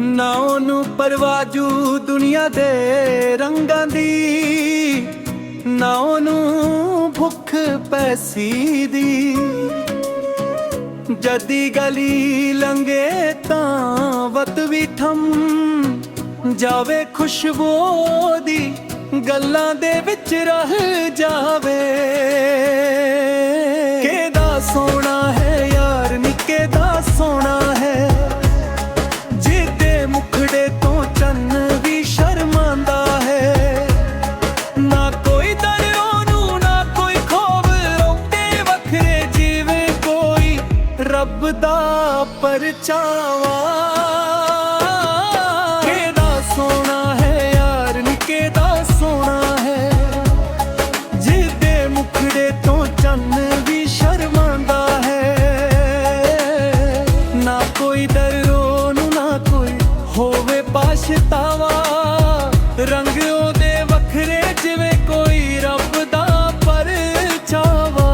ਨਾ ਉਹਨੂੰ ਪਰਵਾਜੂ ਦੁਨੀਆ ਦੇ ਰੰਗਾਂ ਦੀ, ਨਾ ਉਹਨੂੰ ਭੁੱਖ ਪੈਸੀ ਦੀ। ਜਦੀ ਗਲੀ ਲੰਘੇ ਤਾਂ ਵਤ ਵੀ ਥੰਮ ਜਾਵੇ, ਖੁਸ਼ਬੂ ਦੀ ਗੱਲਾਂ ਦੇ ਵਿੱਚ ਰਹਿ ਜਾਵੇ। ਕਿਹਦਾ ਸੋਹਣਾ ਹੈ ਯਾਰ ਨੀ ਕਿਹਦਾ ਸੋਹਣਾ ਹੈ, ਜਿਹਦੇ ਮੁਖੜੇ ਤੋਂ ਚੰਨ ਵੀ ਸ਼ਰਮਾਂਦਾ ਹੈ। ਨਾ ਕੋਈ ਦਰ ਉਹਨੂੰ ਨਾ ਕੋਈ ਖੋਬ, ਰੋਕੇ ਵੱਖਰੇ ਜਿਵੇਂ ਕੋਈ ਰੱਬ ਦਾ ਪਰਛਾਵਾਂ। ਰੰਗ ਉਹਦੇ ਵੱਖਰੇ ਜਿਵੇਂ ਕੋਈ ਰੱਬ ਦਾ ਪਰਛਾਵਾਂ।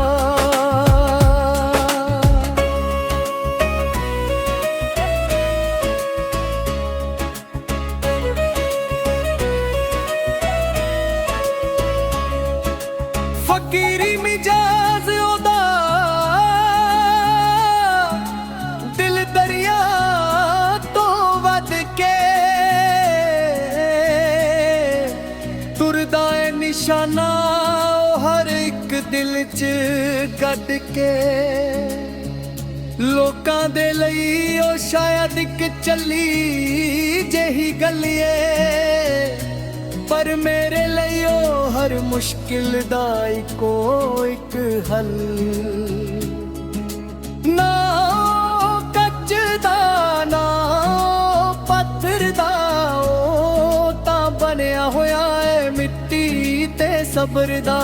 ਫਕੀਰੀ ਮਿਜਾਜ਼ ਉਹਦਾ, ਦਿਲ ਦਰਿਆ ਤੋਂ ਵੱਧ ਕੇ ਤੁਰਦਾ ਏ ਨਿਸ਼ਾਨਾ ਉਹ ਹਰ ਇੱਕ ਦਿਲ 'ਚ ਕੱਢ ਕੇ। ਲੋਕਾਂ ਦੇ ਲਈ ਉਹ ਸ਼ਾਇਦ ਇੱਕ ਚੱਲੀ ਜਿਹੀ ਗੱਲ ਏ, ਪਰ ਮੇਰੇ ਲਈ ਉਹ ਹਰ ਮੁਸ਼ਕਿਲ ਦਾ ਇੱਕੋ ਇੱਕ ਹੱਲ। ਨਾ ਕੱਚ ਦਾ ਨਾ ਪੱਥਰ ਦਾ, ਉਹ ਤਾਂ ਬਣਿਆ ਹੋਇਆ ਮਿੱਟੀ ਤੇ ਸਬਰ ਦਾ।